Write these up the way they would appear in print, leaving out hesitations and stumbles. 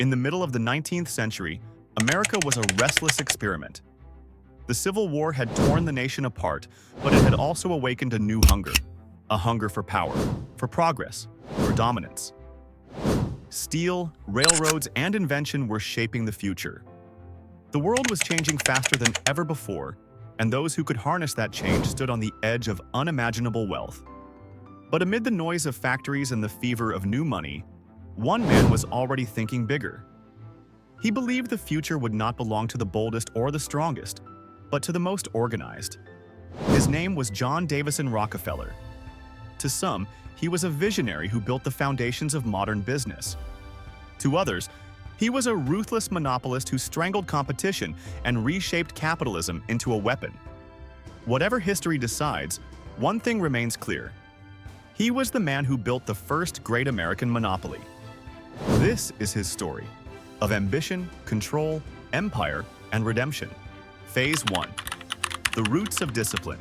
In the middle of the 19th century, America was a restless experiment. The Civil War had torn the nation apart, but it had also awakened a new hunger. A hunger for power, for progress, for dominance. Steel, railroads, and invention were shaping the future. The world was changing faster than ever before, and those who could harness that change stood on the edge of unimaginable wealth. But amid the noise of factories and the fever of new money, one man was already thinking bigger. He believed the future would not belong to the boldest or the strongest, but to the most organized. His name was John Davison Rockefeller. To some, he was a visionary who built the foundations of modern business. To others, he was a ruthless monopolist who strangled competition and reshaped capitalism into a weapon. Whatever history decides, one thing remains clear. He was the man who built the first great American monopoly. This is his story of ambition, control, empire, and redemption. Phase 1. The Roots of Discipline.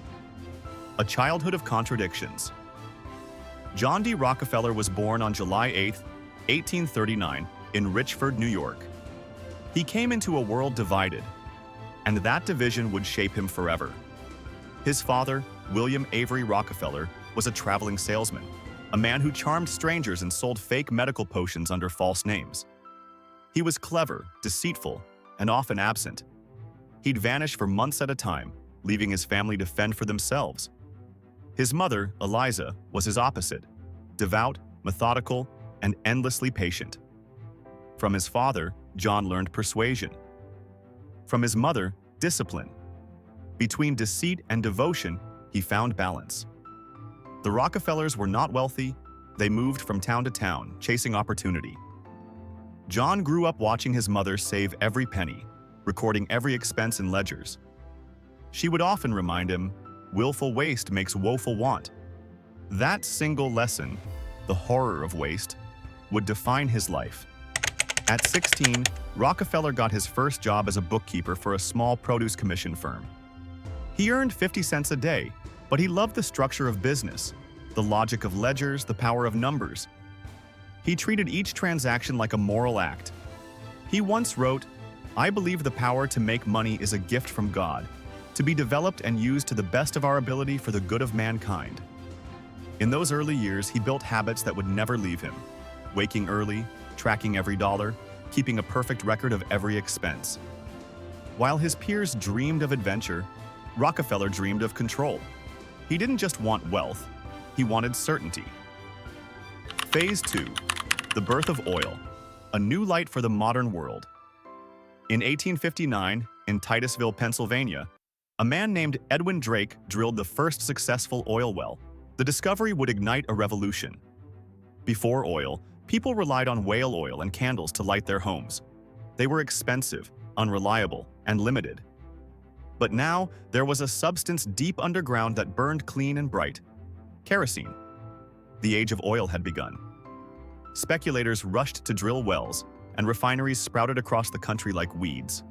A Childhood of Contradictions. John D. Rockefeller was born on July 8, 1839, in Richford, New York. He came into a world divided, and that division would shape him forever. His father, William Avery Rockefeller, was a traveling salesman, a man who charmed strangers and sold fake medical potions under false names. He was clever, deceitful, and often absent. He'd vanish for months at a time, leaving his family to fend for themselves. His mother, Eliza, was his opposite, devout, methodical, and endlessly patient. From his father, John learned persuasion. From his mother, discipline. Between deceit and devotion, he found balance. The Rockefellers were not wealthy. They moved from town to town, chasing opportunity. John grew up watching his mother save every penny, recording every expense in ledgers. She would often remind him, "Willful waste makes woeful want." That single lesson, the horror of waste, would define his life. At 16, Rockefeller got his first job as a bookkeeper for a small produce commission firm. He earned 50 cents a day, but he loved the structure of business, the logic of ledgers, the power of numbers. He treated each transaction like a moral act. He once wrote, "I believe the power to make money is a gift from God, to be developed and used to the best of our ability for the good of mankind." In those early years, he built habits that would never leave him. Waking early, tracking every dollar, keeping a perfect record of every expense. While his peers dreamed of adventure, Rockefeller dreamed of control. He didn't just want wealth, he wanted certainty. Phase 2. The Birth of Oil. A New Light for the Modern World. In 1859, in Titusville, Pennsylvania, a man named Edwin Drake drilled the first successful oil well. The discovery would ignite a revolution. Before oil, people relied on whale oil and candles to light their homes. They were expensive, unreliable, and limited. But now, there was a substance deep underground that burned clean and bright: kerosene. The age of oil had begun. Speculators rushed to drill wells, and refineries sprouted across the country like weeds.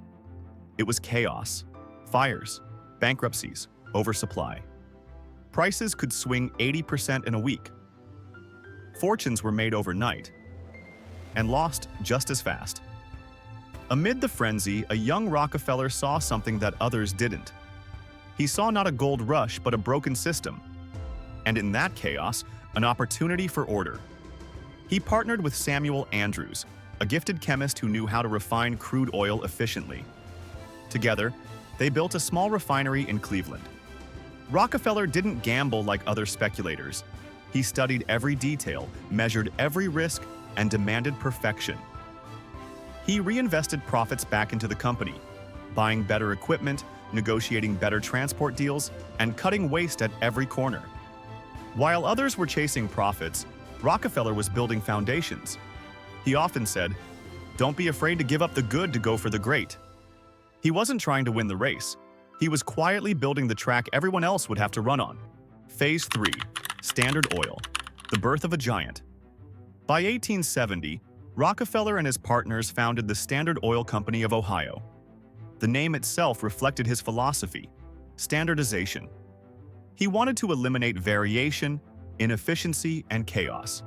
It was chaos, fires, bankruptcies, oversupply. Prices could swing 80% in a week. Fortunes were made overnight and lost just as fast. Amid the frenzy, a young Rockefeller saw something that others didn't. He saw not a gold rush, but a broken system. And in that chaos, an opportunity for order. He partnered with Samuel Andrews, a gifted chemist who knew how to refine crude oil efficiently. Together, they built a small refinery in Cleveland. Rockefeller didn't gamble like other speculators. He studied every detail, measured every risk, and demanded perfection. He reinvested profits back into the company, buying better equipment, negotiating better transport deals, and cutting waste at every corner. While others were chasing profits, Rockefeller was building foundations. He often said, "Don't be afraid to give up the good to go for the great." He wasn't trying to win the race. He was quietly building the track everyone else would have to run on. Phase 3. Standard Oil. The Birth of a Giant. By 1870, Rockefeller and his partners founded the Standard Oil Company of Ohio. The name itself reflected his philosophy: standardization. He wanted to eliminate variation, inefficiency, and chaos.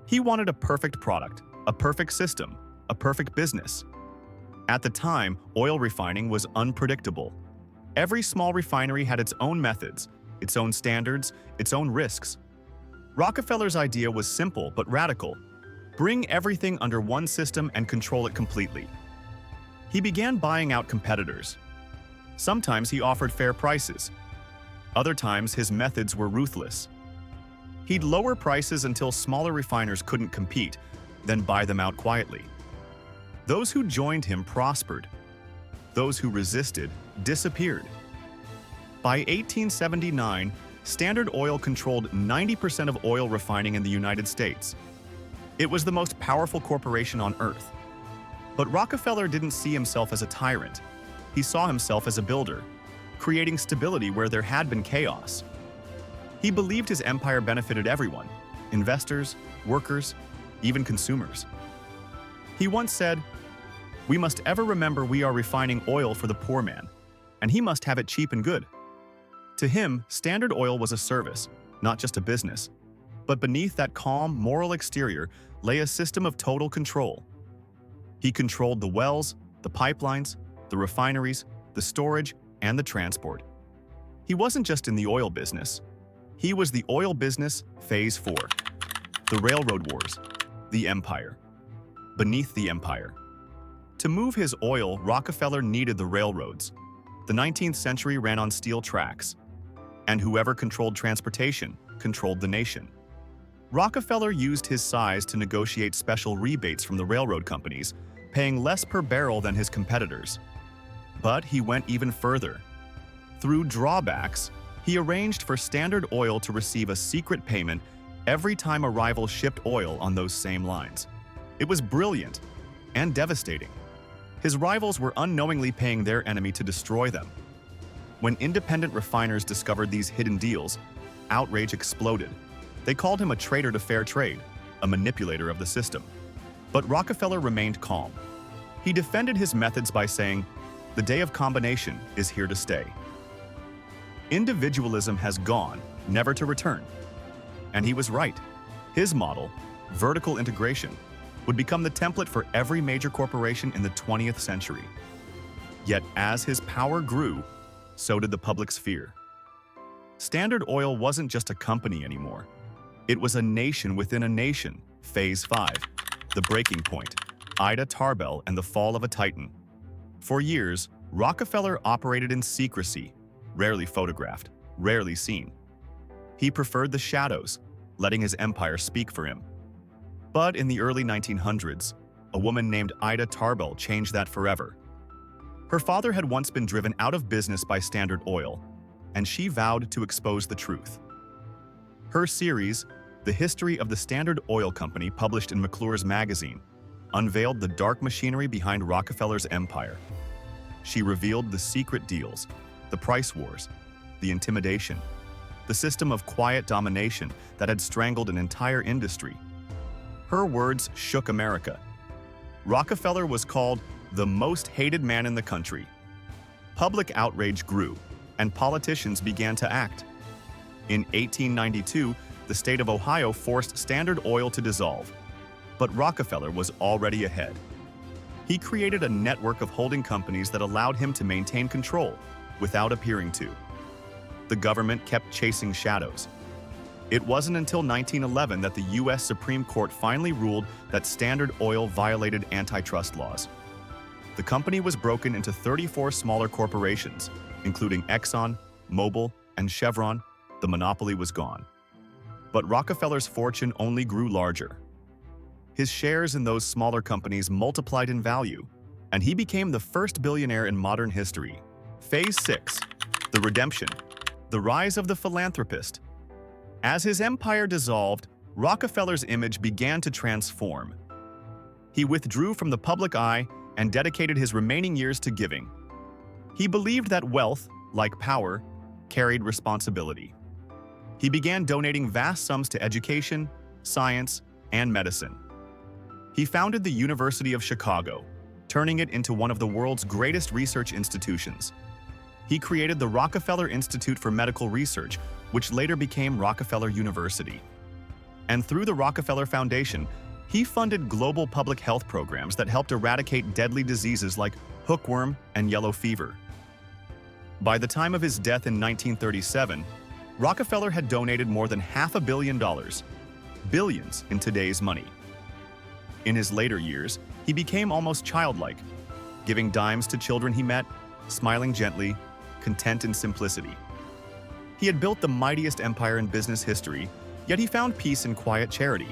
He wanted a perfect product, a perfect system, a perfect business. At the time, oil refining was unpredictable. Every small refinery had its own methods, its own standards, its own risks. Rockefeller's idea was simple but radical: bring everything under one system and control it completely. He began buying out competitors. Sometimes he offered fair prices. Other times his methods were ruthless. He'd lower prices until smaller refiners couldn't compete, then buy them out quietly. Those who joined him prospered. Those who resisted disappeared. By 1879, Standard Oil controlled 90% of oil refining in the United States. It was the most powerful corporation on earth. But Rockefeller didn't see himself as a tyrant. He saw himself as a builder, creating stability where there had been chaos. He believed his empire benefited everyone: investors, workers, even consumers. He once said, "We must ever remember we are refining oil for the poor man, and he must have it cheap and good." To him, Standard Oil was a service, not just a business. But beneath that calm, moral exterior lay a system of total control. He controlled the wells, the pipelines, the refineries, the storage, and the transport. He wasn't just in the oil business. He was the oil business phase 4. The railroad wars. The empire. Beneath the empire. To move his oil, Rockefeller needed the railroads. The 19th century ran on steel tracks. And whoever controlled transportation controlled the nation. Rockefeller used his size to negotiate special rebates from the railroad companies, paying less per barrel than his competitors. But he went even further. Through drawbacks, he arranged for Standard Oil to receive a secret payment every time a rival shipped oil on those same lines. It was brilliant and devastating. His rivals were unknowingly paying their enemy to destroy them. When independent refiners discovered these hidden deals, outrage exploded. They called him a traitor to fair trade, a manipulator of the system. But Rockefeller remained calm. He defended his methods by saying, "The day of combination is here to stay." Individualism has gone, never to return. And he was right. His model, vertical integration, would become the template for every major corporation in the 20th century. Yet as his power grew, so did the public's fear. Standard Oil wasn't just a company anymore. It was a nation within a nation. Phase 5. The breaking point. Ida Tarbell and the fall of a titan. For years, Rockefeller operated in secrecy, rarely photographed, rarely seen. He preferred the shadows, letting his empire speak for him. But in the early 1900s, a woman named Ida Tarbell changed that forever. Her father had once been driven out of business by Standard Oil, and she vowed to expose the truth. Her series, The History of the Standard Oil Company, published in McClure's magazine, unveiled the dark machinery behind Rockefeller's empire. She revealed the secret deals, the price wars, the intimidation, the system of quiet domination that had strangled an entire industry. Her words shook America. Rockefeller was called the most hated man in the country. Public outrage grew, and politicians began to act. In 1892, the state of Ohio forced Standard Oil to dissolve, but Rockefeller was already ahead. He created a network of holding companies that allowed him to maintain control without appearing to. The government kept chasing shadows. It wasn't until 1911 that the U.S. Supreme Court finally ruled that Standard Oil violated antitrust laws. The company was broken into 34 smaller corporations, including Exxon, Mobil, and Chevron. The monopoly was gone. But Rockefeller's fortune only grew larger. His shares in those smaller companies multiplied in value, and he became the first billionaire in modern history. Phase 6. The Redemption. The Rise of the Philanthropist. As his empire dissolved, Rockefeller's image began to transform. He withdrew from the public eye and dedicated his remaining years to giving. He believed that wealth, like power, carried responsibility. He began donating vast sums to education, science, and medicine. He founded the University of Chicago, turning it into one of the world's greatest research institutions. He created the Rockefeller Institute for Medical Research, which later became Rockefeller University. And through the Rockefeller Foundation, He funded global public health programs that helped eradicate deadly diseases like hookworm and yellow fever. By the time of his death in 1937, Rockefeller had donated more than $500 million, billions in today's money. In his later years, he became almost childlike, giving dimes to children he met, smiling gently, content in simplicity. He had built the mightiest empire in business history, yet he found peace in quiet charity.